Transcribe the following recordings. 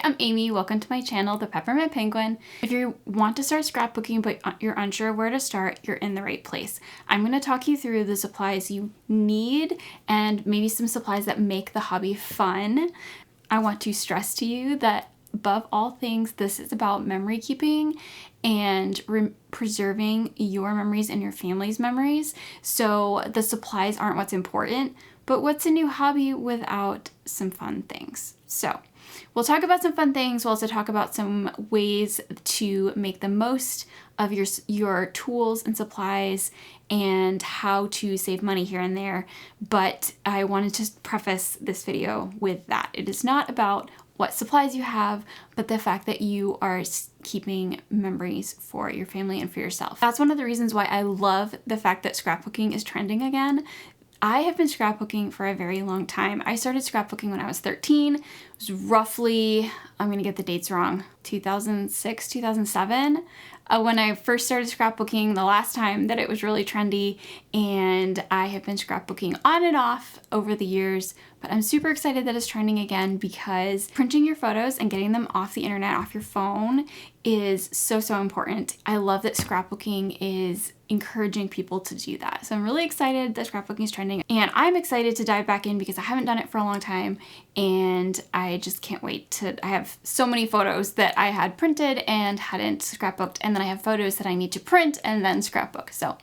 I'm Amy. Welcome to my channel, The Peppermint Penguin. If you want to start scrapbooking but you're unsure where to start, you're in the right place. I'm going to talk you through the supplies you need and maybe some supplies that make the hobby fun. I want to stress to you that above all things, this is about memory keeping and preserving your memories and your family's memories. So the supplies aren't what's important, but what's a new hobby without some fun things? So we'll talk about some fun things. We'll also talk about some ways to make the most of your tools and supplies and how to save money here and there. But I wanted to preface this video with that. It is not about what supplies you have, but the fact that you are keeping memories for your family and for yourself. That's one of the reasons why I love the fact that scrapbooking is trending again. I have been scrapbooking for a very long time. I started scrapbooking when I was 13. It was roughly, I'm gonna get the dates wrong, 2006, 2007. When I first started scrapbooking, the last time that it was really trendy, and I have been scrapbooking on and off over the years, but I'm super excited that it's trending again because printing your photos and getting them off the internet, off your phone, is so important. I love that scrapbooking is encouraging people to do that. So I'm really excited that scrapbooking is trending, and I'm excited to dive back in because I haven't done it for a long time and I just can't wait to, I have so many photos that I had printed and hadn't scrapbooked, and then I have photos that I need to print and then scrapbook. So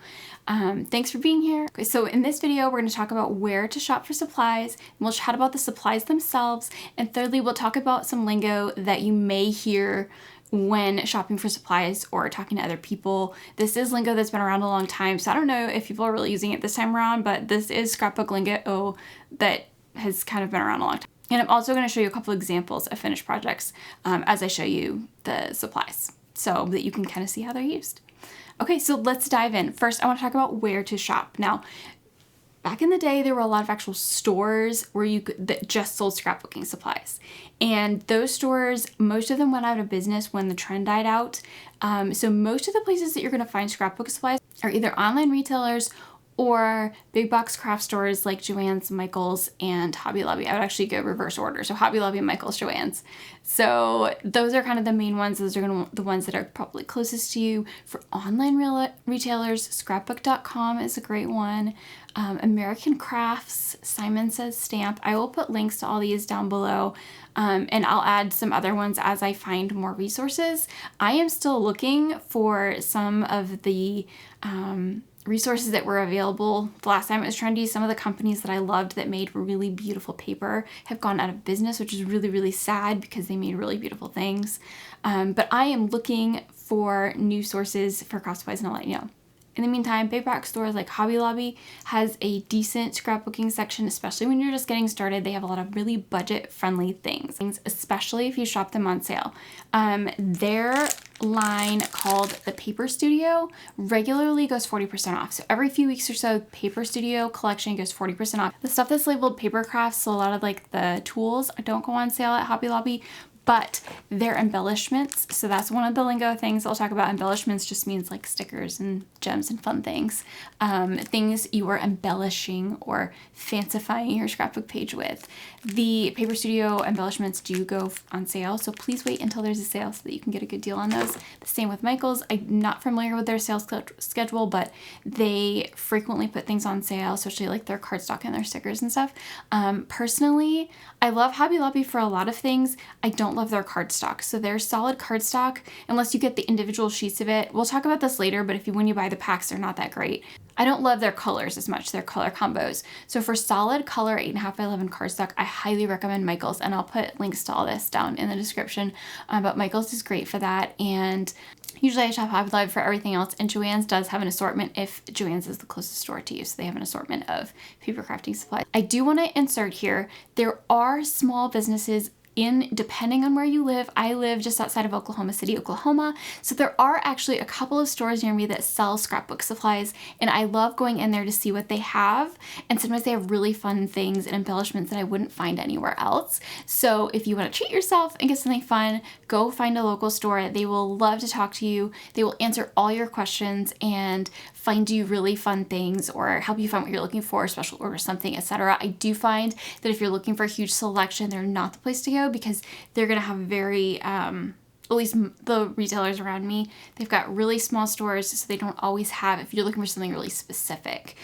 thanks for being here. Okay, so in this video, we're going to talk about where to shop for supplies, and we'll chat about the supplies themselves, and thirdly, we'll talk about some lingo that you may hear when shopping for supplies or talking to other people. This is lingo that's been around a long time, so I don't know if people are really using it this time around, but this is scrapbook lingo that has kind of been around a long time. And I'm also going to show you a couple examples of finished projects as I show you the supplies so that you can kind of see how they're used. Okay, so let's dive in. First, I want to talk about where to shop. Now, back in the day, there were a lot of actual stores where that just sold scrapbooking supplies. And those stores, most of them went out of business when the trend died out. So most of the places that you're going to find scrapbook supplies are either online retailers or big box craft stores like Joann's, Michael's, and Hobby Lobby. I would actually go reverse order. So Hobby Lobby, Michael's, Joann's. So those are kind of the main ones. Those are the ones that are probably closest to you. For online retailers, scrapbook.com is a great one. American Crafts, Simon Says Stamp. I will put links to all these down below. And I'll add some other ones as I find more resources. I am still looking for some of the resources that were available the last time it was trendy. Some of the companies that I loved that made really beautiful paper have gone out of business, which is really sad because they made really beautiful things. But I am looking for new sources for craft supplies, and I'll let you know. In the meantime, big box stores like Hobby Lobby has a decent scrapbooking section, especially when you're just getting started. They have a lot of really budget-friendly things, especially if you shop them on sale. Their line called the Paper Studio regularly goes 40% off. So every few weeks or so, Paper Studio collection goes 40% off. The stuff that's labeled paper crafts, so a lot of like the tools, don't go on sale at Hobby Lobby, but their embellishments, so that's one of the lingo things I'll talk about. Embellishments just means like stickers and gems and fun things. Things you are embellishing or fancifying your scrapbook page with. The Paper Studio embellishments do go on sale, so please wait until there's a sale so that you can get a good deal on those. The same with Michael's. I'm not familiar with their sales schedule, but they frequently put things on sale, especially like their cardstock and their stickers and stuff. Personally, I love Hobby Lobby for a lot of things. I don't love their cardstock. So their solid cardstock, unless you get the individual sheets of it, we'll talk about this later, but when you buy the packs, they're not that great. I don't love their colors as much, their color combos. So for solid color 8.5 by 11 cardstock, I highly recommend Michael's, and I'll put links to all this down in the description. But Michael's is great for that, and usually I shop Hobby Lobby for everything else, and Joann's does have an assortment if Joann's is the closest store to you, so they have an assortment of paper crafting supplies. I do want to insert here, there are small businesses depending on where you live. I live just outside of Oklahoma City, Oklahoma. So there are actually a couple of stores near me that sell scrapbook supplies, and I love going in there to see what they have. And sometimes they have really fun things and embellishments that I wouldn't find anywhere else. So if you want to treat yourself and get something fun, go find a local store. They will love to talk to you. They will answer all your questions, and find you really fun things or help you find what you're looking for, special order something, etc. I do find that if you're looking for a huge selection, they're not the place to go because they're going to have very, at least the retailers around me, they've got really small stores, so they don't always have, if you're looking for something really specific,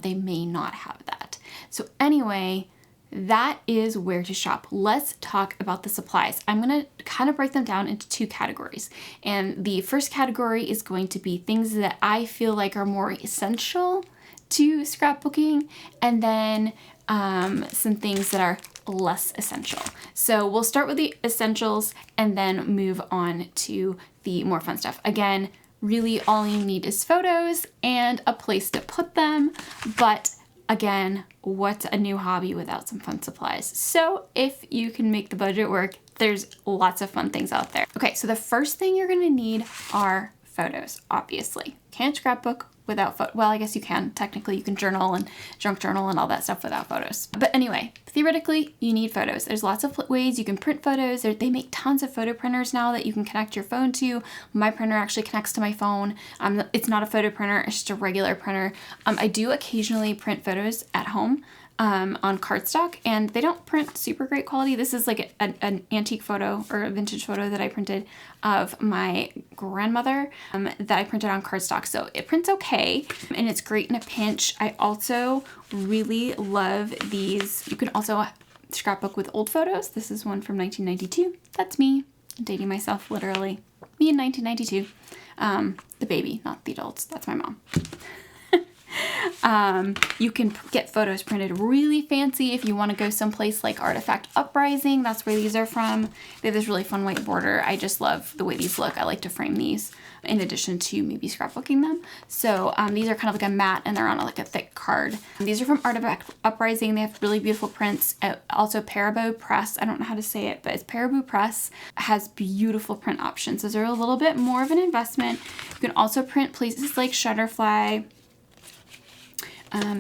they may not have that. So anyway, that is where to shop. Let's talk about the supplies. I'm going to kind of break them down into two categories. And the first category is going to be things that I feel like are more essential to scrapbooking, and then some things that are less essential. So we'll start with the essentials and then move on to the more fun stuff. Again, really all you need is photos and a place to put them. But again, what's a new hobby without some fun supplies? So if you can make the budget work, there's lots of fun things out there. Okay, so the first thing you're gonna need are photos, obviously. Can't scrapbook without photos. Well, I guess you can. Technically, you can journal and junk journal and all that stuff without photos. But anyway, theoretically, you need photos. There's lots of ways you can print photos. They make tons of photo printers now that you can connect your phone to. My printer actually connects to my phone. It's not a photo printer, it's just a regular printer. I do occasionally print photos at home on cardstock, and they don't print super great quality. This is like an antique photo or a vintage photo that I printed of my grandmother that I printed on cardstock. So it prints okay, and it's great in a pinch. I also really love these. You can also scrapbook with old photos. This is one from 1992. That's me. I'm dating myself, literally. Me in 1992. The baby, not the adults. That's my mom. You can get photos printed really fancy if you want to go someplace like Artifact Uprising. That's where these are from. They have this really fun white border. I just love the way these look. I like to frame these in addition to maybe scrapbooking them. So these are kind of like a matte, and they're on like a thick card. These are from Artifact Uprising. They have really beautiful prints. Also Parabo Press. I don't know how to say it, but it's Parabo Press. Has beautiful print options. Those are a little bit more of an investment. You can also print places like Shutterfly.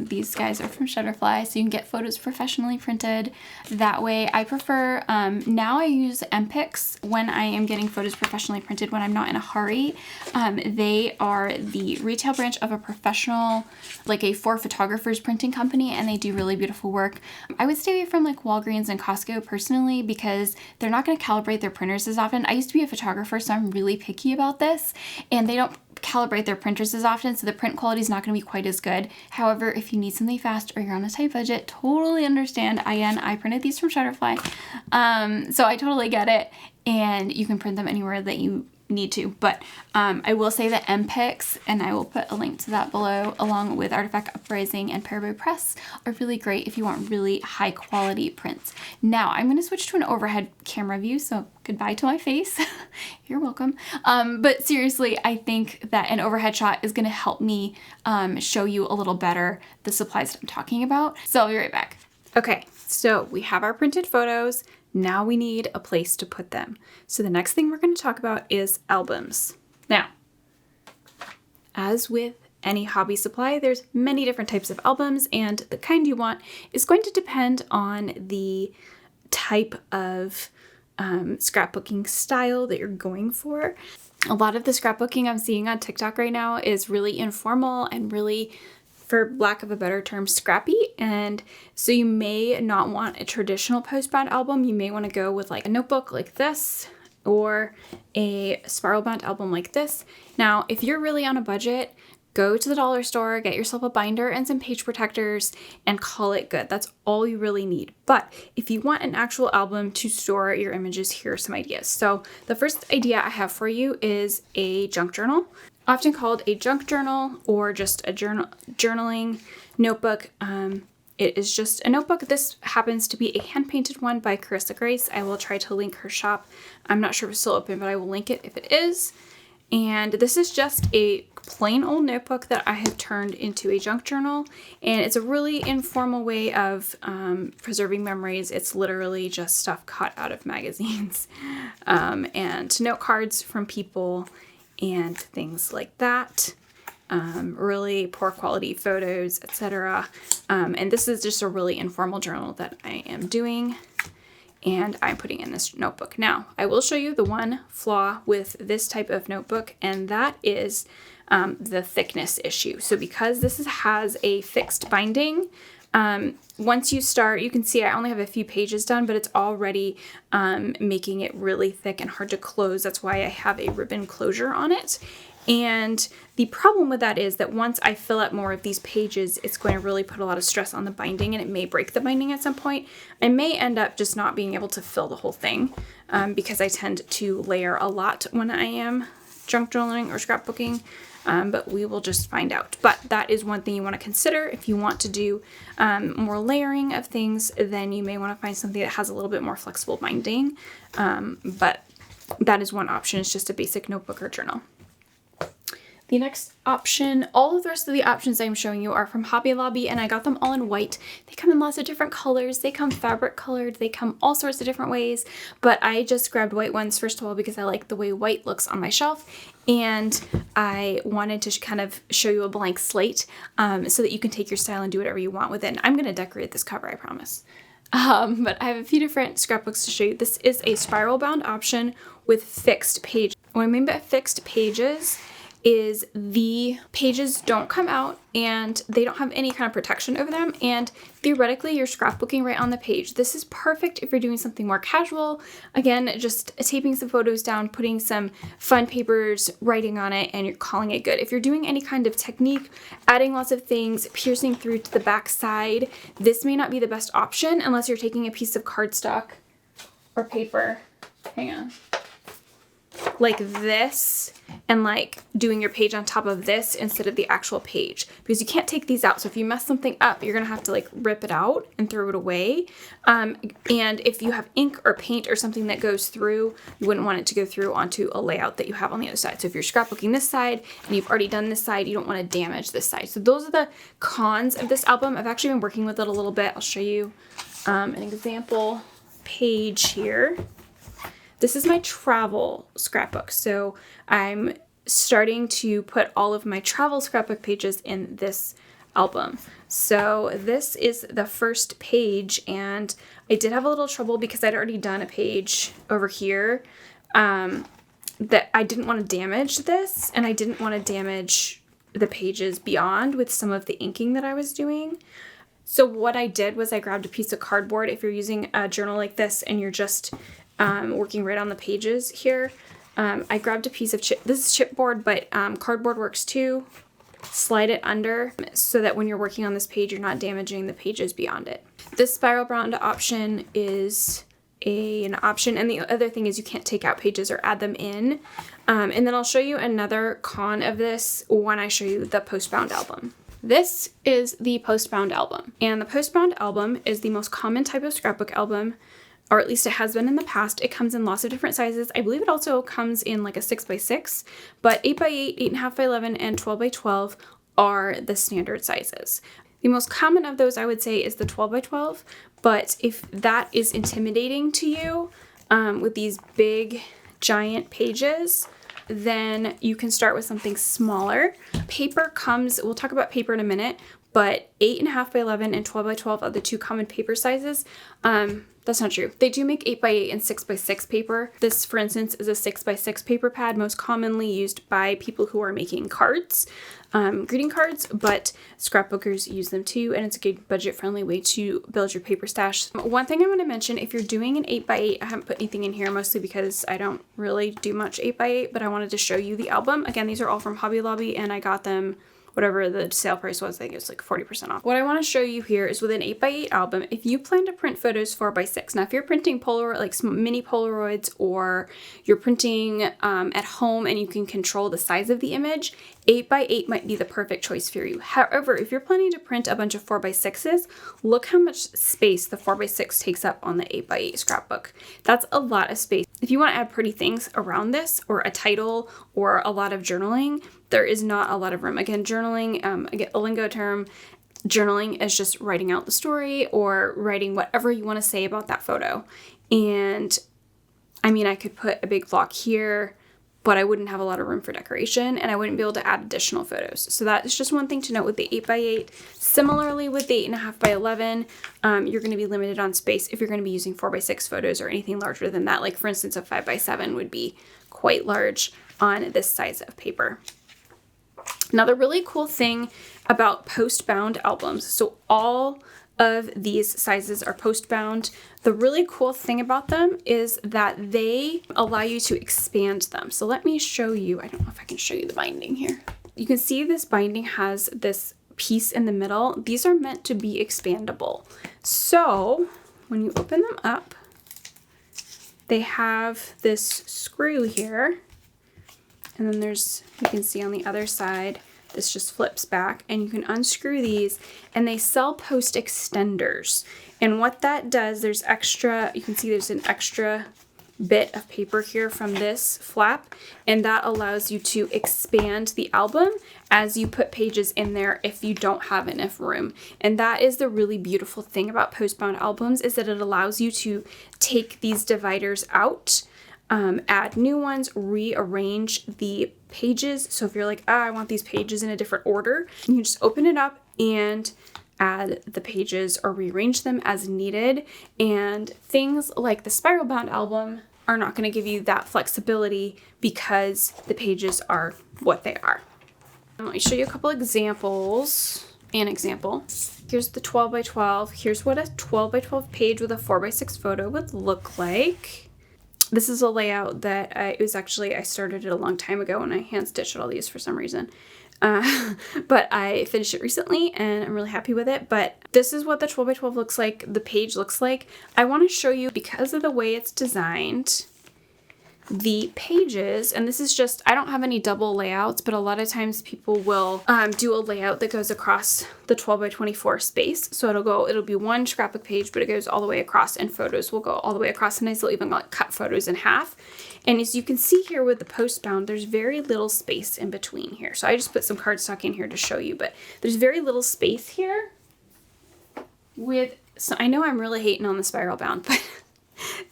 These guys are from Shutterfly, so you can get photos professionally printed that way. I prefer, now I use MPix when I am getting photos professionally printed when I'm not in a hurry. They are the retail branch of a professional, like a for photographers printing company, and they do really beautiful work. I would stay away from like Walgreens and Costco personally because they're not going to calibrate their printers as often. I used to be a photographer, so I'm really picky about this, and they don't calibrate their printers as often, so the print quality is not going to be quite as good. However, if you need something fast or you're on a tight budget, totally understand. I printed these from Shutterfly, so I totally get it, and you can print them anywhere that you need to. But I will say that MPix, and I will put a link to that below, along with Artifact Uprising and Parabo Press, are really great if you want really high quality prints. Now I'm going to switch to an overhead camera view, so goodbye to my face. You're welcome. But seriously, I think that an overhead shot is going to help me show you a little better the supplies that I'm talking about. So I'll be right back. Okay, so we have our printed photos. Now we need a place to put them. So the next thing we're going to talk about is albums. Now, as with any hobby supply, there's many different types of albums, and the kind you want is going to depend on the type of scrapbooking style that you're going for. A lot of the scrapbooking I'm seeing on TikTok right now is really informal and really, for lack of a better term, scrappy. And so you may not want a traditional post-bound album. You may want to go with like a notebook like this or a spiral bound album like this. Now, if you're really on a budget, go to the dollar store, get yourself a binder and some page protectors, and call it good. That's all you really need. But if you want an actual album to store your images, here are some ideas. So the first idea I have for you is a junk journal, often called a junk journal or just a journaling notebook. It is just a notebook. This happens to be a hand-painted one by Carissa Grace. I will try to link her shop. I'm not sure if it's still open, but I will link it if it is. And this is just a plain old notebook that I have turned into a junk journal. And it's a really informal way of preserving memories. It's literally just stuff cut out of magazines and note cards from people and things like that. Really poor quality photos, etc. And this is just a really informal journal that I am doing, and I'm putting in this notebook. Now, I will show you the one flaw with this type of notebook, and that is the thickness issue. So because has a fixed binding, once you start, you can see I only have a few pages done, but it's already making it really thick and hard to close. That's why I have a ribbon closure on it. And the problem with that is that once I fill up more of these pages, it's going to really put a lot of stress on the binding and it may break the binding at some point. I may end up just not being able to fill the whole thing because I tend to layer a lot when I am junk journaling or scrapbooking. But we will just find out. But that is one thing you want to consider. If you want to do more layering of things, then you may want to find something that has a little bit more flexible binding. But that is one option. It's just a basic notebook or journal. The next option, all of the rest of the options I'm showing you are from Hobby Lobby, and I got them all in white. They come in lots of different colors. They come fabric colored. They come all sorts of different ways, but I just grabbed white ones first of all because I like the way white looks on my shelf, and I wanted to kind of show you a blank slate so that you can take your style and do whatever you want with it. And I'm going to decorate this cover, I promise. But I have a few different scrapbooks to show you. This is a spiral bound option with fixed pages. What I mean by fixed pages is the pages don't come out and they don't have any kind of protection over them, and theoretically you're scrapbooking right on the page. This is perfect if you're doing something more casual. Again, just taping some photos down, putting some fun papers, writing on it, and you're calling it good. If you're doing any kind of technique, adding lots of things, piercing through to the back side, this may not be the best option unless you're taking a piece of cardstock or paper. Hang on. Like this, and like doing your page on top of this instead of the actual page, because you can't take these out. So if you mess something up, you're gonna have to like rip it out and throw it away. And if you have ink or paint or something that goes through, you wouldn't want it to go through onto a layout that you have on the other side. So if you're scrapbooking this side and you've already done this side, you don't want to damage this side. So those are the cons of this album. I've actually been working with it a little bit. I'll show you an example page here. This is my travel scrapbook, so I'm starting to put all of my travel scrapbook pages in this album. So this is the first page, and I did have a little trouble because I'd already done a page over here that I didn't want to damage this, and I didn't want to damage the pages beyond with some of the inking that I was doing. So what I did was I grabbed a piece of cardboard. If you're using a journal like this and you're just working right on the pages here, I grabbed a piece of this is chipboard, but cardboard works too. Slide it under so that when you're working on this page, you're not damaging the pages beyond it. This spiral bound option is an option, and the other thing is you can't take out pages or add them in. And then I'll show you another con of this when I show you the post-bound album. This is the post-bound album, and the post-bound album is the most common type of scrapbook album, or at least it has been in the past. It comes in lots of different sizes. I believe it also comes in like a 6x6, but 8x8, 8.5x11, and 12x12 are the standard sizes. The most common of those I would say is the 12x12, but if that is intimidating to you with these big giant pages, then you can start with something smaller. Paper comes, we'll talk about paper in a minute, but 8.5x11 and 12x12 are the two common paper sizes. That's not true. They do make 8x8 and 6x6 paper. This, for instance, is a 6x6 paper pad, most commonly used by people who are making cards, greeting cards, but scrapbookers use them too, and it's a good budget-friendly way to build your paper stash. One thing I want to mention, if you're doing an 8x8, I haven't put anything in here mostly because I don't really do much 8x8, but I wanted to show you the album. Again, these are all from Hobby Lobby, and I got them whatever the sale price was. I think it was like 40% off. What I want to show you here is with an 8x8 album, if you plan to print photos 4x6, now if you're printing Polaroid, like some mini Polaroids, or you're printing at home and you can control the size of the image, 8x8 might be the perfect choice for you. However, if you're planning to print a bunch of 4x6s, look how much space the 4x6 takes up on the 8x8 scrapbook. That's a lot of space. If you want to add pretty things around this, or a title, or a lot of journaling, there is not a lot of room. Again, journaling, again, a lingo term, journaling is just writing out the story or writing whatever you want to say about that photo. And I mean, I could put a big block here, but I wouldn't have a lot of room for decoration, and I wouldn't be able to add additional photos. So that is just one thing to note with the 8x8. Similarly with the 8.5x11, you're going to be limited on space if you're going to be using 4x6 photos or anything larger than that. Like for instance, a 5x7 would be quite large on this size of paper. Now, the really cool thing about post-bound albums, so all of these sizes are post-bound. The really cool thing about them is that they allow you to expand them. So let me show you, I don't know if I can show you the binding here. You can see this binding has this piece in the middle. These are meant to be expandable. So when you open them up, they have this screw here. And then there's, you can see on the other side, this just flips back and you can unscrew these, and they sell post extenders. And what that does, there's extra, you can see there's an extra bit of paper here from this flap, and that allows you to expand the album as you put pages in there if you don't have enough room. And that is the really beautiful thing about post-bound albums, is that it allows you to take these dividers out, add new ones, rearrange the pages. So if you're like, I want these pages in a different order, you can just open it up and add the pages or rearrange them as needed. And things like the spiral bound album are not going to give you that flexibility because the pages are what they are. Let me show you a couple examples. An example. Here's the 12 by 12. Here's what a 12 by 12 page with a 4 by 6 photo would look like. This is a layout that I started it a long time ago and I hand stitched all these for some reason. But I finished it recently and I'm really happy with it. But this is what the 12 by 12 looks like, the page looks like. I want to show you, because of the way it's designed, the pages, and this is just, I don't have any double layouts, but a lot of times people will do a layout that goes across the 12 by 24 space. So it'll be one scrapbook page, but it goes all the way across, and photos will go all the way across, and they'll even like cut photos in half. And as you can see here with the post bound, there's very little space in between here. So I just put some cardstock in here to show you, but there's very little space here so I know I'm really hating on the spiral bound, but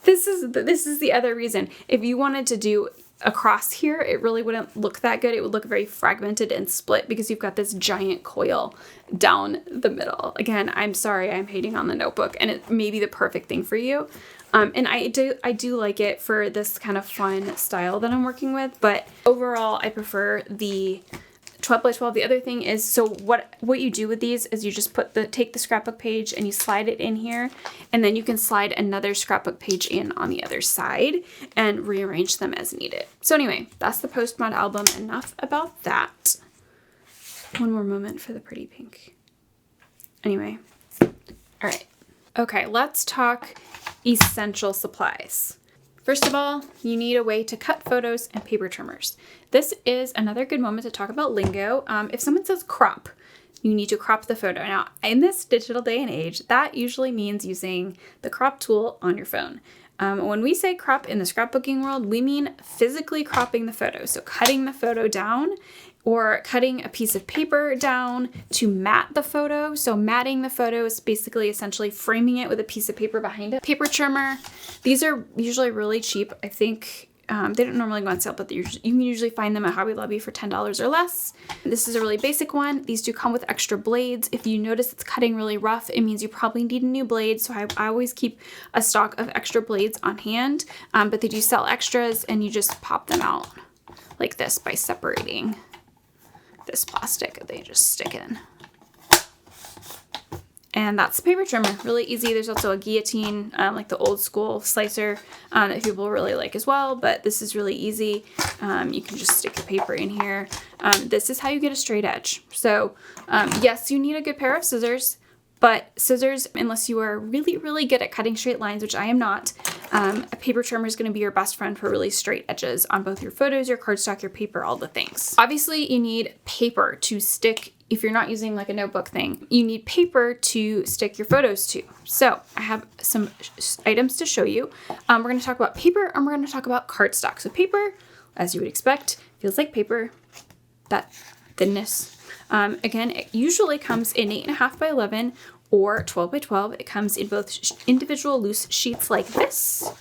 this is the other reason. If you wanted to do across here, it really wouldn't look that good. It would look very fragmented and split because you've got this giant coil down the middle. Again, I'm sorry, I'm hating on the notebook, and it may be the perfect thing for you. And I do like it for this kind of fun style that I'm working with, but overall I prefer the 12 by 12. The other thing is, so what you do with these is you just take the scrapbook page and you slide it in here, and then you can slide another scrapbook page in on the other side and rearrange them as needed. So anyway, that's the post-bound album. Enough about that. One more moment for the pretty pink. Anyway, all right. Okay, let's talk essential supplies. First of all, you need a way to cut photos and paper trimmers. This is another good moment to talk about lingo. If someone says crop, you need to crop the photo. Now, in this digital day and age, that usually means using the crop tool on your phone. When we say crop in the scrapbooking world, we mean physically cropping the photo. So cutting the photo down or cutting a piece of paper down to mat the photo. So matting the photo is basically essentially framing it with a piece of paper behind it. Paper trimmer, these are usually really cheap. I think they don't normally go on sale, but you can usually find them at Hobby Lobby for $10 or less. This is a really basic one. These do come with extra blades. If you notice it's cutting really rough, it means you probably need a new blade. So I always keep a stock of extra blades on hand, but they do sell extras, and you just pop them out like this by separating this plastic that they just stick in. And that's the paper trimmer, really easy. There's also a guillotine, like the old school slicer that people really like as well, but this is really easy. You can just stick the paper in here. This is how you get a straight edge. So yes, you need a good pair of scissors, but scissors, unless you are really, really good at cutting straight lines, which I am not, a paper trimmer is going to be your best friend for really straight edges on both your photos, your cardstock, your paper, all the things. Obviously, you need paper to stick. If you're not using like a notebook thing, you need paper to stick your photos to. So I have some items to show you. We're going to talk about paper, and we're going to talk about cardstock. So paper, as you would expect, feels like paper, that thinness. Again, it usually comes in 8.5 by 11 or 12 by 12. It comes in both individual loose sheets like this,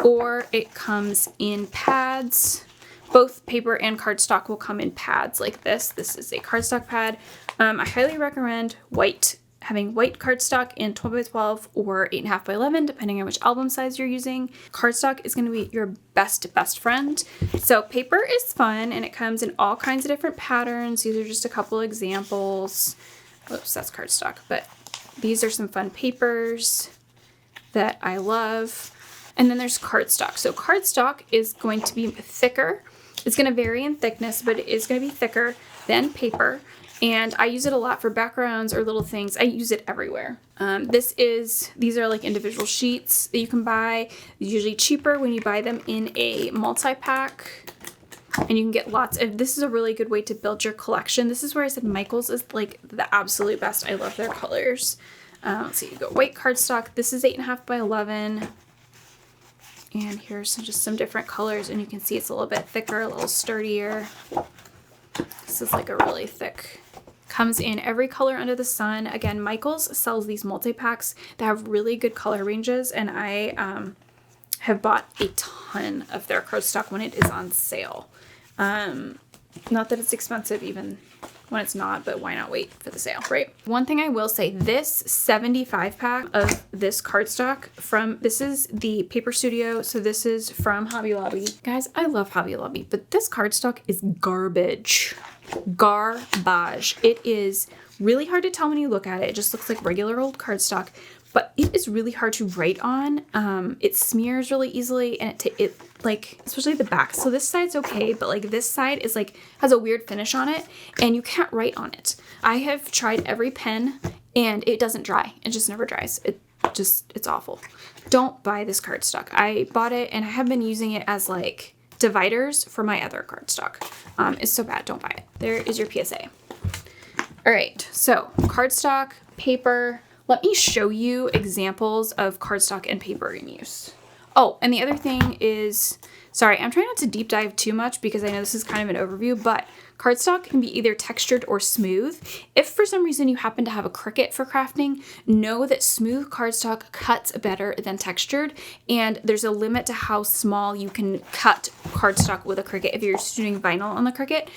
or it comes in pads. Both paper and cardstock will come in pads like this. This is a cardstock pad. I highly recommend white having white cardstock in 12 by 12 or 8.5 by 11, depending on which album size you're using. Cardstock is going to be your best friend. So paper is fun, and it comes in all kinds of different patterns. These are just a couple examples. Oops, that's cardstock, but these are some fun papers that I love. And then there's cardstock. So cardstock is going to be thicker. It's going to vary in thickness, but it is going to be thicker than paper. And I use it a lot for backgrounds or little things. I use it everywhere. These are like individual sheets that you can buy. They're usually cheaper when you buy them in a multi-pack. And you can get lots of, this is a really good way to build your collection. This is where I said Michael's is like the absolute best. I love their colors. Let's see, you go white cardstock. This is 8.5 by 11. And here's just some different colors, and you can see it's a little bit thicker, a little sturdier. This is like a really thick, comes in every color under the sun. Again, Michael's sells these multi-packs that have really good color ranges, and I have bought a ton of their cardstock when it is on sale. Not that it's expensive even when it's not, but why not wait for the sale, right? One thing I will say, this 75 pack of this cardstock this is the Paper Studio, so this is from Hobby Lobby. Guys, I love Hobby Lobby, but this cardstock is garbage. Garbage. It is really hard to tell when you look at it. It just looks like regular old cardstock, but it is really hard to write on. It smears really easily, and it like, especially the back. So this side's okay, but like this side is like, has a weird finish on it, and you can't write on it. I have tried every pen and it doesn't dry. It just never dries. It's awful. Don't buy this cardstock. I bought it and I have been using it as like dividers for my other cardstock. It's so bad. Don't buy it. There is your PSA. All right. So cardstock, paper. Let me show you examples of cardstock and paper in use. Oh, and the other thing is, sorry, I'm trying not to deep dive too much because I know this is kind of an overview, but cardstock can be either textured or smooth. If for some reason you happen to have a Cricut for crafting, know that smooth cardstock cuts better than textured, and there's a limit to how small you can cut cardstock with a Cricut. If you're just doing vinyl on the Cricut,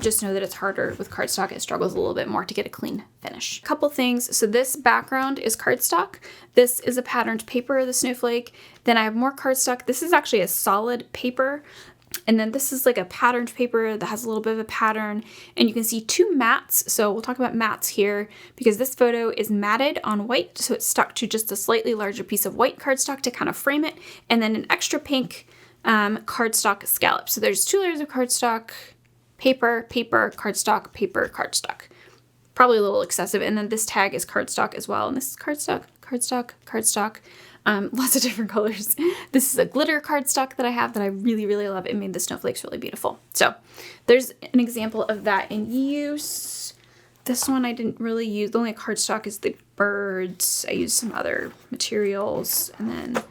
just know that it's harder with cardstock. It struggles a little bit more to get a clean finish. Couple things. So this background is cardstock. This is a patterned paper, the snowflake. Then I have more cardstock. This is actually a solid paper. And then this is like a patterned paper that has a little bit of a pattern, and you can see two mats. So we'll talk about mats here because this photo is matted on white. So it's stuck to just a slightly larger piece of white cardstock to kind of frame it. And then an extra pink cardstock scallop. So there's 2 layers of cardstock, paper, paper, cardstock, paper, cardstock. Probably a little excessive. And then this tag is cardstock as well. And this is cardstock, cardstock, cardstock. Lots of different colors. This is a glitter cardstock that I have that I really, really love. It made the snowflakes really beautiful. So there's an example of that in use. This one I didn't really use. The only cardstock is the birds. I used some other materials. And then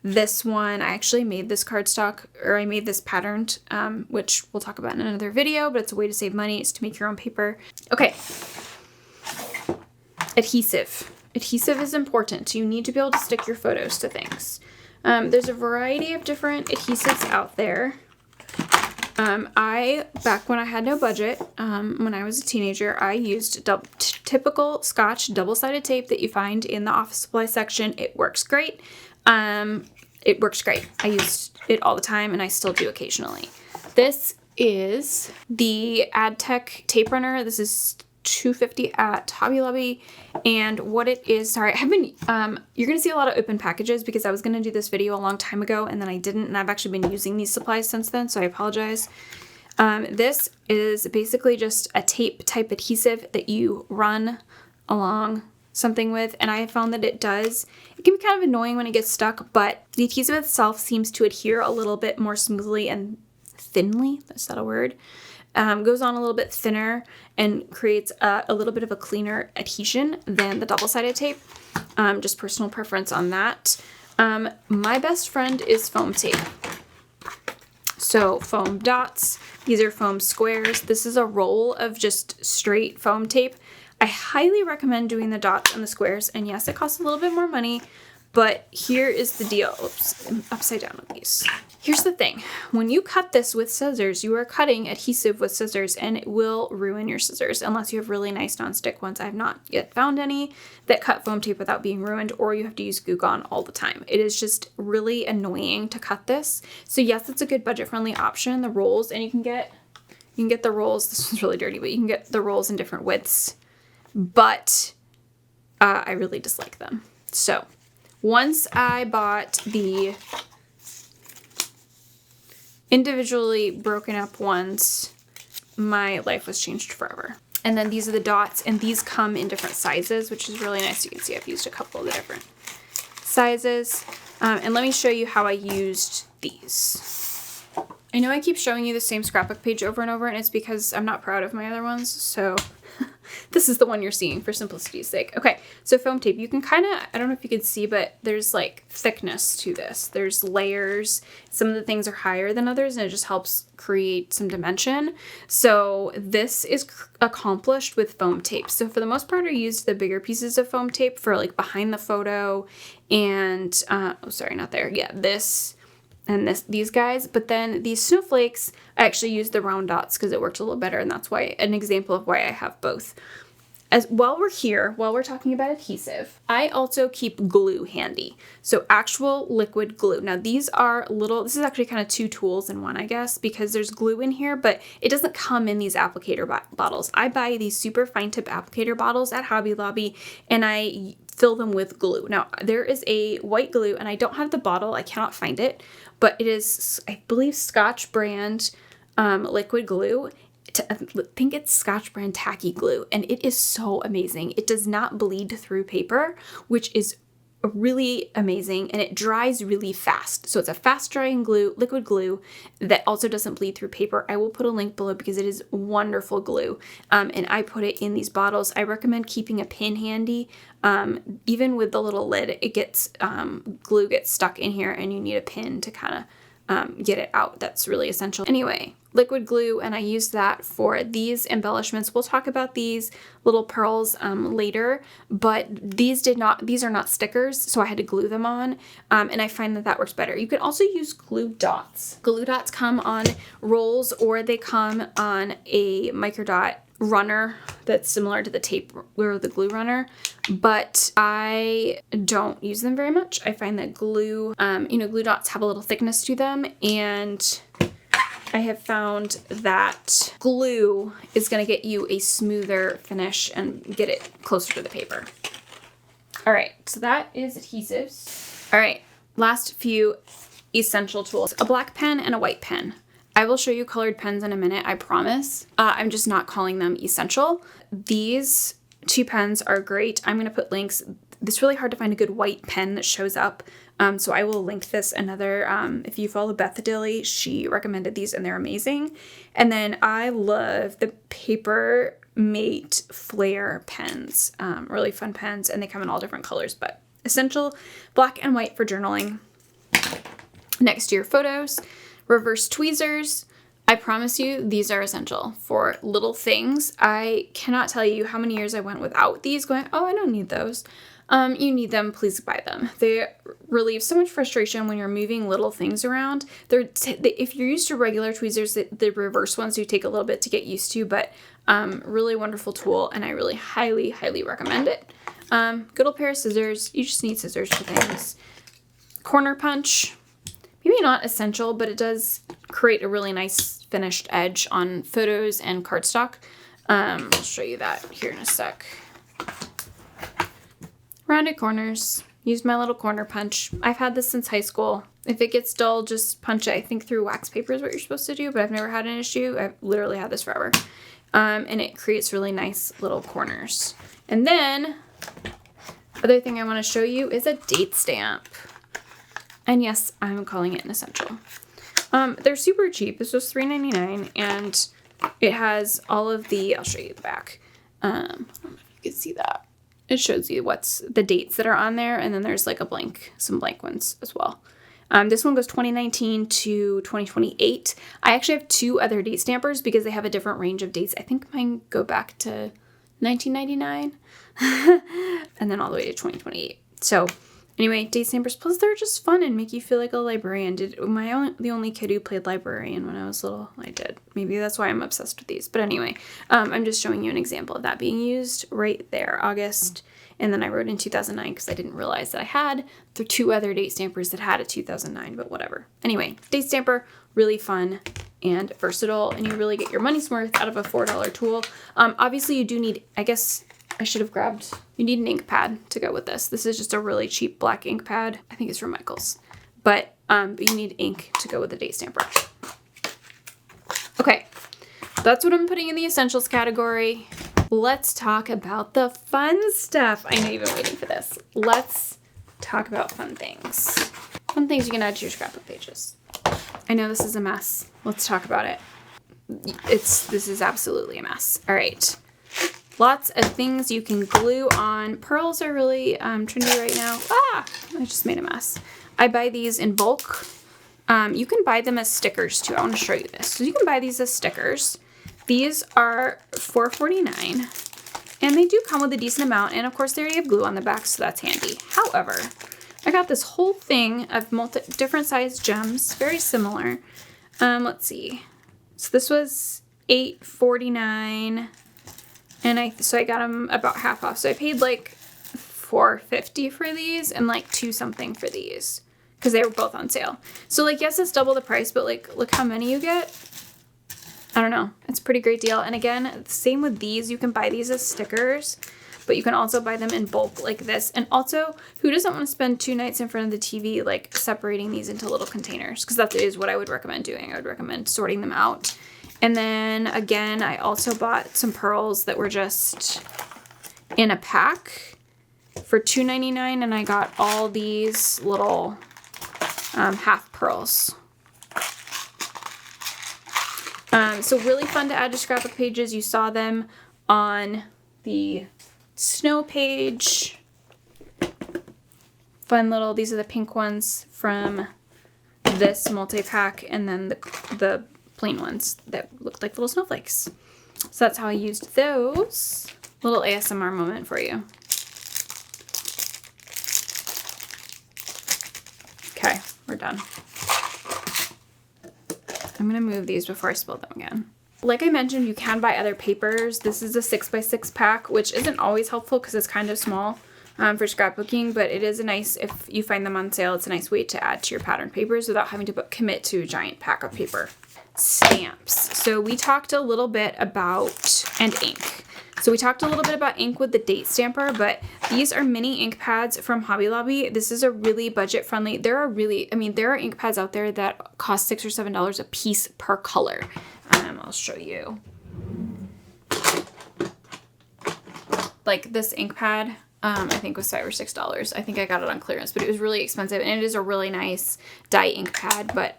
this one, I actually made this cardstock, or I made this patterned, which we'll talk about in another video, but it's a way to save money. It's to make your own paper. Okay. Adhesive. Adhesive is important. You need to be able to stick your photos to things. There's a variety of different adhesives out there. Back when I had no budget, when I was a teenager, I used typical Scotch double-sided tape that you find in the office supply section. It works great. It works great. I used it all the time, and I still do occasionally. This is the AdTech tape runner. This is $2.50 at Hobby Lobby, and what it is, sorry, you're gonna see a lot of open packages because I was gonna do this video a long time ago and then I didn't, and I've actually been using these supplies since then, so I apologize. This is basically just a tape type adhesive that you run along something with, and I found that it can be kind of annoying when it gets stuck, but the adhesive itself seems to adhere a little bit more smoothly and thinly, is that a word? Goes on a little bit thinner and creates a little bit of a cleaner adhesion than the double-sided tape. Just personal preference on that. My best friend is foam tape. So foam dots, these are foam squares. This is a roll of just straight foam tape. I highly recommend doing the dots and the squares, and yes, it costs a little bit more money, But here is the deal. Oops, I'm upside down with these. Here's the thing. When you cut this with scissors, you are cutting adhesive with scissors and it will ruin your scissors unless you have really nice nonstick ones. I've not yet found any that cut foam tape without being ruined, or you have to use glue gun all the time. It is just really annoying to cut this. So yes, it's a good budget-friendly option, the rolls, and you can get the rolls. This is really dirty, but you can get the rolls in different widths. But I really dislike them. So once I bought the individually broken up ones, my life was changed forever. And then these are the dots, and these come in different sizes, which is really nice. You can see I've used a couple of the different sizes. And let me show you how I used these. I know I keep showing you the same scrapbook page over and over, and it's because I'm not proud of my other ones, so this is the one you're seeing for simplicity's sake. Okay, so foam tape, you can kind of, I don't know if you can see, but there's like thickness to this. There's layers. Some of the things are higher than others, and it just helps create some dimension. So this is accomplished with foam tape. So for the most part, I used the bigger pieces of foam tape for like behind the photo and, oh, sorry, not there. Yeah, this and these guys. But then these snowflakes, I actually used the round dots because it worked a little better, and that's why an example of why I have both. As while we're talking about adhesive, I also keep glue handy. So actual liquid glue. Now these are this is actually kind of two tools in one, I guess, because there's glue in here, but it doesn't come in these applicator bottles. I buy these super fine tip applicator bottles at Hobby Lobby, and I fill them with glue. Now there is a white glue, and I don't have the bottle. I cannot find it, but it is, I believe, Scotch brand liquid glue. I think it's Scotch brand tacky glue, and it is so amazing. It does not bleed through paper, which is really amazing, and it dries really fast. So it's a fast drying glue, liquid glue that also doesn't bleed through paper. I will put a link below because it is wonderful glue, and I put it in these bottles. I recommend keeping a pin handy. Even with the little lid, it gets glue gets stuck in here, and you need a pin to kind of get it out. That's really essential. Anyway, liquid glue, and I use that for these embellishments. We'll talk about these little pearls later, but these are not stickers, so I had to glue them on, and I find that works better. You can also use glue dots. Glue dots come on rolls, or they come on a microdot runner that's similar to the tape or the glue runner, but I don't use them very much. I find that glue, glue dots have a little thickness to them, and I have found that glue is going to get you a smoother finish and get it closer to the paper. All right, so that is adhesives. All right, last few essential tools: a black pen and a white pen. I will show you colored pens in a minute, I promise. I'm just not calling them essential. These two pens are great. I'm going to put links. It's really hard to find a good white pen that shows up. So I will link this another. If you follow Beth Dilly, she recommended these and they're amazing. And then I love the Paper Mate Flare pens. Really fun pens, and they come in all different colors, but essential: black and white for journaling. Next to your photos. Reverse tweezers. I promise you, these are essential for little things. I cannot tell you how many years I went without these, going, oh, I don't need those. You need them, please buy them. They relieve so much frustration when you're moving little things around. If you're used to regular tweezers, the reverse ones do take a little bit to get used to, but really wonderful tool, and I really highly, highly recommend it. Good old pair of scissors. You just need scissors for things. Corner punch. Maybe not essential, but it does create a really nice finished edge on photos and cardstock. I'll show you that here in a sec. Rounded corners. Use my little corner punch. I've had this since high school. If it gets dull, just punch it. I think through wax paper is what you're supposed to do, but I've never had an issue. I've literally had this forever. And it creates really nice little corners. And then, other thing I want to show you is a date stamp. And yes, I'm calling it an essential. They're super cheap. This was $3.99, and it has all of the, I'll show you the back. I don't know if you can see that. It shows you what's the dates that are on there, and then there's like some blank ones as well. This one goes 2019 to 2028. I actually have two other date stampers because they have a different range of dates. I think mine go back to 1999 and then all the way to 2028. So Anyway, date stampers, plus they're just fun and make you feel like a librarian. The only kid who played librarian when I was little? I did. Maybe that's why I'm obsessed with these. But anyway, I'm just showing you an example of that being used right there, August. And then I wrote in 2009 because I didn't realize that I had the 2 other date stampers that had a 2009, but whatever. Anyway, date stamper, really fun and versatile, and you really get your money's worth out of a $4 tool. Obviously you do need, I guess I should have grabbed, you need an ink pad to go with this. This is just a really cheap black ink pad. I think it's from Michaels, but you need ink to go with the date stamper. Okay, that's what I'm putting in the essentials category. Let's talk about the fun stuff. I know you've been waiting for this. Let's talk about fun things. Fun things you can add to your scrapbook pages. I know this is a mess. Let's talk about it. This is absolutely a mess. All right. Lots of things you can glue on. Pearls are really trendy right now. Ah, I just made a mess. I buy these in bulk. You can buy them as stickers too. I want to show you this. So you can buy these as stickers. These are $4.49, and they do come with a decent amount, and of course they already have glue on the back, so that's handy. However, I got this whole thing of different sized gems, very similar. Let's see. So this was $8.49, and so I got them about half off. So I paid like $4.50 for these and like $2 something for these because they were both on sale. So like, yes, it's double the price, but like, look how many you get. I don't know. It's a pretty great deal. And again, same with these. You can buy these as stickers, but you can also buy them in bulk like this. And also, who doesn't want to spend 2 nights in front of the TV, like separating these into little containers? Because that is what I would recommend doing. I would recommend sorting them out. And then again, I also bought some pearls that were just in a pack for $2.99, and I got all these little half pearls. So really fun to add to scrapbook pages. You saw them on the snow page. Fun little, these are the pink ones from this multi-pack, and then the plain ones that looked like little snowflakes. So that's how I used those. Little ASMR moment for you. Okay, we're done. I'm gonna move these before I spill them again. Like I mentioned, you can buy other papers. This is a 6x6 pack, which isn't always helpful because it's kind of small for scrapbooking, but it is a nice, if you find them on sale, it's a nice way to add to your pattern papers without having to commit to a giant pack of paper. Stamps. So we talked a little bit about, and ink. So we talked a little bit about ink with the date stamper, but these are mini ink pads from Hobby Lobby. This is a really budget friendly. There are ink pads out there that cost $6 or $7 a piece per color. I'll show you. Like this ink pad, I think was $5 or $6. I think I got it on clearance, but it was really expensive, and it is a really nice dye ink pad, but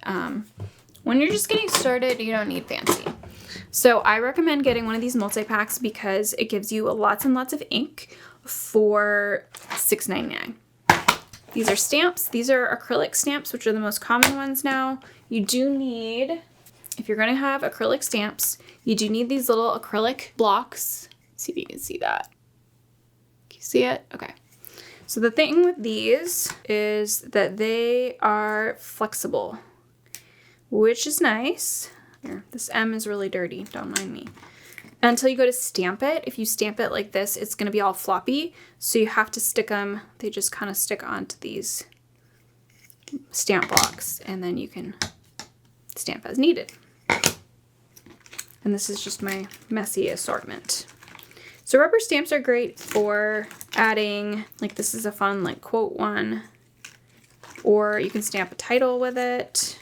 when you're just getting started, you don't need fancy. So I recommend getting one of these multi-packs because it gives you lots and lots of ink for $6.99. These are stamps. These are acrylic stamps, which are the most common ones now. You do need, if you're going to have acrylic stamps, you do need these little acrylic blocks. Let's see if you can see that. Can you see it? Okay. So the thing with these is that they are flexible, which is nice. Here, this M is really dirty, don't mind me. Until you go to stamp it, if you stamp it like this, it's gonna be all floppy. So you have to stick them, they just kind of stick onto these stamp blocks, and then you can stamp as needed. And this is just my messy assortment. So rubber stamps are great for adding, like this is a fun like quote one, or you can stamp a title with it.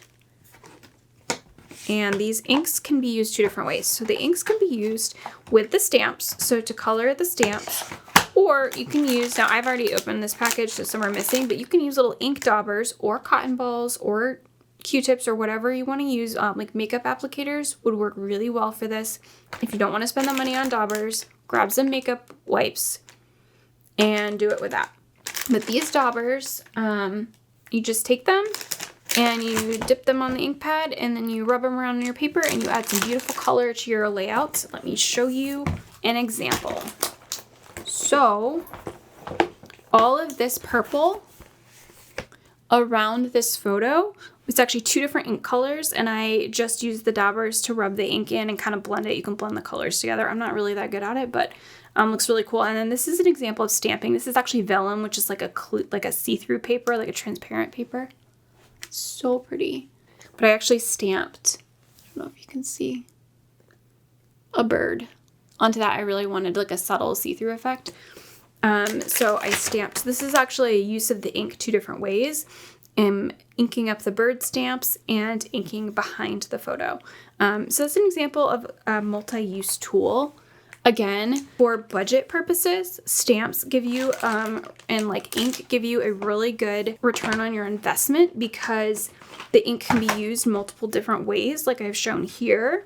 And these inks can be used 2 different ways. So the inks can be used with the stamps, so to color the stamps, or you can use, now I've already opened this package, so some are missing, but you can use little ink daubers or cotton balls or Q-tips or whatever you want to use. Like makeup applicators would work really well for this. If you don't want to spend the money on daubers, grab some makeup wipes and do it with that. But these daubers, you just take them and you dip them on the ink pad, and then you rub them around on your paper, and you add some beautiful color to your layouts. Let me show you an example. So all of this purple around this photo. It's actually 2 different ink colors, and I just used the dabbers to rub the ink in and kind of blend it. You can blend the colors together. I'm not really that good at it, but looks really cool. And then this is an example of stamping. This is actually vellum, which is like a see-through paper, like a transparent paper. So pretty. But I actually stamped, I don't know if you can see, a bird onto that. I really wanted like a subtle see-through effect. So I stamped. This is actually a use of the ink 2 different ways. Inking up the bird stamps and inking behind the photo. So that's an example of a multi-use tool. Again, for budget purposes, stamps give you, and like ink give you a really good return on your investment because the ink can be used multiple different ways, like I've shown here.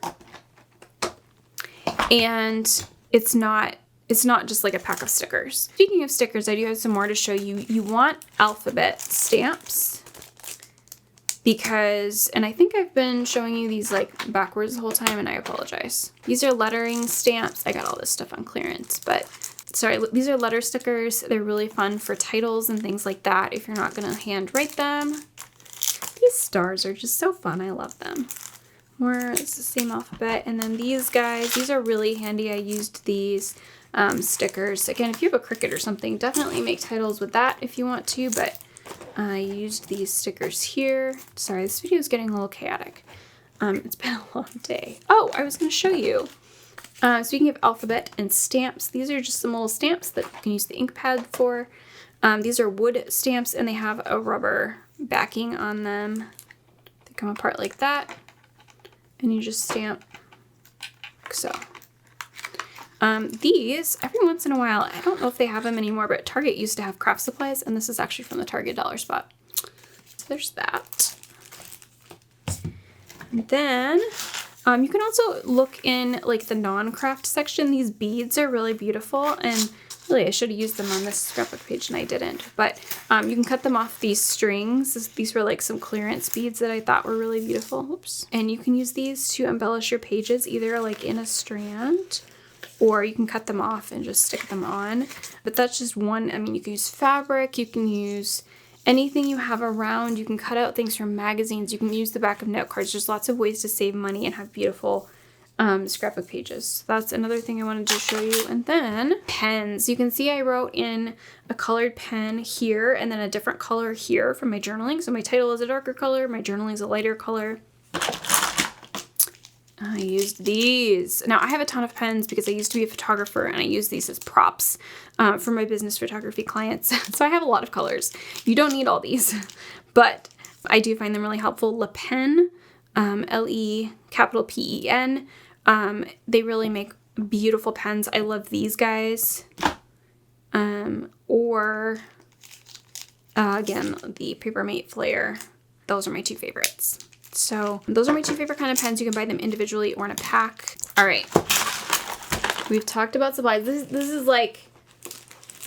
And it's not just like a pack of stickers. Speaking of stickers, I do have some more to show you. You want alphabet stamps because, and I think I've been showing you these like backwards the whole time and I apologize. These are lettering stamps. I got all this stuff on clearance, but sorry, these are letter stickers. They're really fun for titles and things like that if you're not gonna hand write them. These stars are just so fun. I love them. It's the same alphabet. And then these guys, these are really handy. I used these stickers. Again, if you have a Cricut or something, definitely make titles with that if you want to, but I used these stickers here. Sorry, this video is getting a little chaotic. It's been a long day. Oh, I was going to show you. Speaking of alphabet and stamps, these are just some little stamps that you can use the ink pad for. These are wood stamps and they have a rubber backing on them. They come apart like that. And you just stamp like so. These, every once in a while, I don't know if they have them anymore, but Target used to have craft supplies, and this is actually from the Target dollar spot. So there's that. And then you can also look in like the non-craft section. These beads are really beautiful, and really I should have used them on this scrapbook page and I didn't, but you can cut them off these strings. These were like some clearance beads that I thought were really beautiful. Oops. And you can use these to embellish your pages either like in a strand or you can cut them off and just stick them on. But that's just one. I mean, you can use fabric, you can use anything you have around, you can cut out things from magazines, you can use the back of note cards. There's lots of ways to save money and have beautiful scrapbook pages. So that's another thing I wanted to show you. And then pens. You can see I wrote in a colored pen here and then a different color here for my journaling. So my title is a darker color, my journaling is a lighter color. I used these. Now I have a ton of pens because I used to be a photographer and I use these as props for my business photography clients. So I have a lot of colors. You don't need all these, but I do find them really helpful. Le Pen, L-E-P-E-N. They really make beautiful pens. I love these guys. Again, the Papermate Flare. Those are my 2 favorites. So those are my 2 favorite kind of pens. You can buy them individually or in a pack. All right. We've talked about supplies. This is like,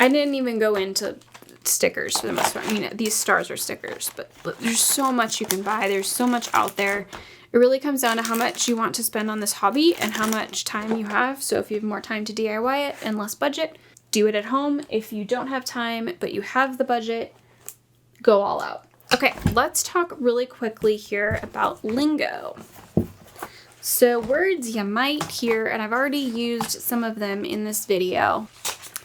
I didn't even go into stickers for the most part. I mean, these stars are stickers, but there's so much you can buy. There's so much out there. It really comes down to how much you want to spend on this hobby and how much time you have. So if you have more time to DIY it and less budget, do it at home. If you don't have time, but you have the budget, go all out. Okay, let's talk really quickly here about lingo. So words you might hear, and I've already used some of them in this video.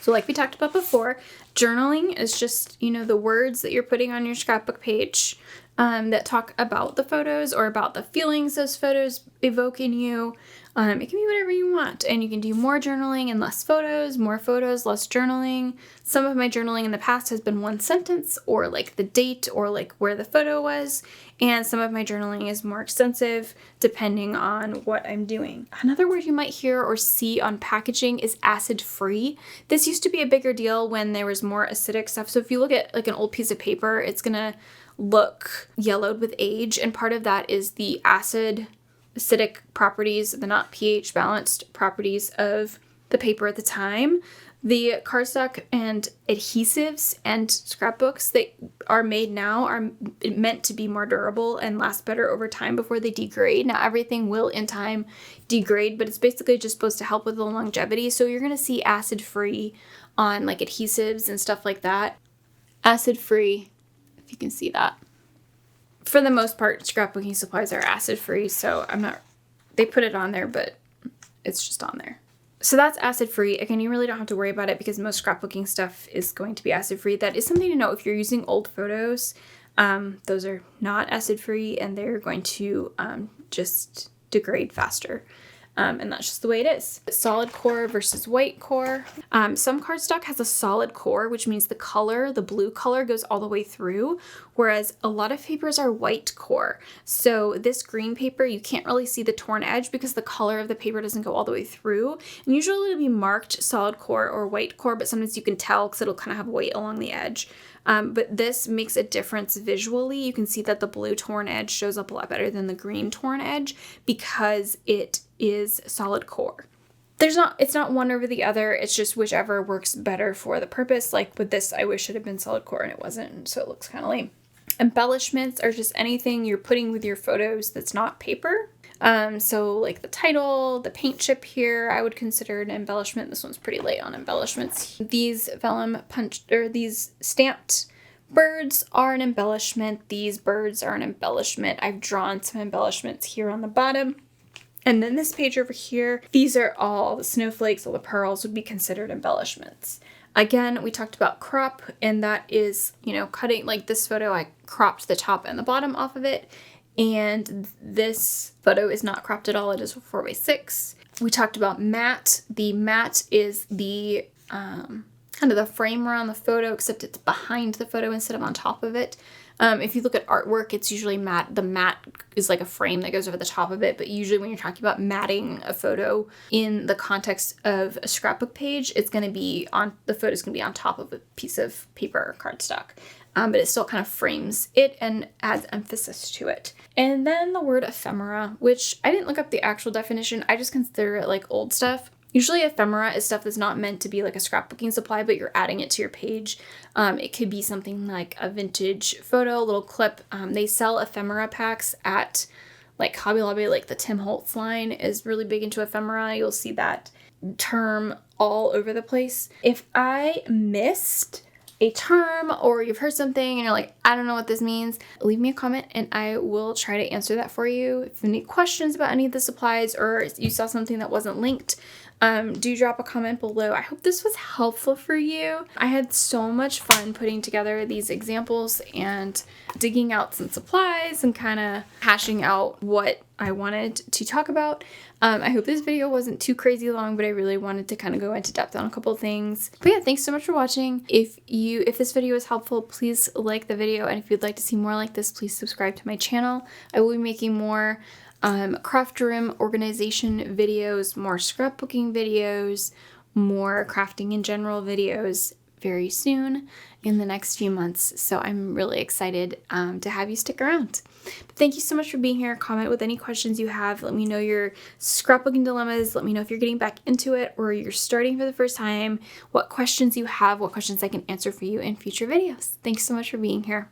So like we talked about before, journaling is just, you know, the words that you're putting on your scrapbook page that talk about the photos or about the feelings those photos evoke in you. It can be whatever you want, and you can do more journaling and less photos, more photos, less journaling. Some of my journaling in the past has been 1 sentence or like the date or like where the photo was, and some of my journaling is more extensive depending on what I'm doing. Another word you might hear or see on packaging is acid-free. This used to be a bigger deal when there was more acidic stuff. So if you look at like an old piece of paper, it's gonna look yellowed with age, and part of that is the acidic properties, the not pH balanced properties of the paper at the time. The cardstock and adhesives and scrapbooks that are made now are meant to be more durable and last better over time before they degrade. Now everything will in time degrade, but it's basically just supposed to help with the longevity. So you're going to see acid-free on like adhesives and stuff like that. Acid-free. If you can see that. For the most part, scrapbooking supplies are acid-free, so they put it on there, but it's just on there. So that's acid-free. Again, you really don't have to worry about it because most scrapbooking stuff is going to be acid-free. That is something to know if you're using old photos. Those are not acid-free and they're going to just degrade faster. And that's just the way it is. Solid core versus white core. Some cardstock has a solid core, which means the color, the blue color, goes all the way through, whereas a lot of papers are white core. So this green paper, you can't really see the torn edge because the color of the paper doesn't go all the way through. And usually it'll be marked solid core or white core, but sometimes you can tell because it'll kind of have weight along the edge. But this makes a difference visually. You can see that the blue torn edge shows up a lot better than the green torn edge because it is solid core. It's not one over the other. It's just whichever works better for the purpose. Like with this, I wish it had been solid core and it wasn't, so it looks kind of lame. Embellishments are just anything you're putting with your photos that's not paper. So like the title, the paint chip here, I would consider an embellishment. This one's pretty light on embellishments. These these stamped birds are an embellishment. These birds are an embellishment. I've drawn some embellishments here on the bottom. And then this page over here, these are all the snowflakes, all the pearls would be considered embellishments. Again, we talked about crop, and that is, cutting, like this photo, I cropped the top and the bottom off of it. And this photo is not cropped at all. It is a 4x6. We talked about matte. The matte is the kind of the frame around the photo, except it's behind the photo instead of on top of it. If you look at artwork, it's usually matte. The matte is like a frame that goes over the top of it, but usually when you're talking about matting a photo in the context of a scrapbook page, the photo's gonna be on top of a piece of paper or cardstock. But it still kind of frames it and adds emphasis to it. And then the word ephemera, which I didn't look up the actual definition. I just consider it like old stuff. Usually ephemera is stuff that's not meant to be like a scrapbooking supply, but you're adding it to your page. It could be something like a vintage photo, a little clip. They sell ephemera packs at like Hobby Lobby, like the Tim Holtz line is really big into ephemera. You'll see that term all over the place. If I missed a term or you've heard something and you're like, I don't know what this means, leave me a comment and I will try to answer that for you. If you have any questions about any of the supplies or you saw something that wasn't linked, do drop a comment below. I hope this was helpful for you. I had so much fun putting together these examples and digging out some supplies and kind of hashing out what I wanted to talk about. I hope this video wasn't too crazy long, but I really wanted to kind of go into depth on a couple of things. But yeah, thanks so much for watching. If this video was helpful, please like the video. And if you'd like to see more like this, please subscribe to my channel. I will be making more craft room organization videos, more scrapbooking videos, more crafting in general videos very soon in the next few months. So I'm really excited to have you stick around. But thank you so much for being here. Comment with any questions you have. Let me know your scrapbooking dilemmas. Let me know if you're getting back into it or you're starting for the first time, what questions you have, what questions I can answer for you in future videos. Thanks so much for being here.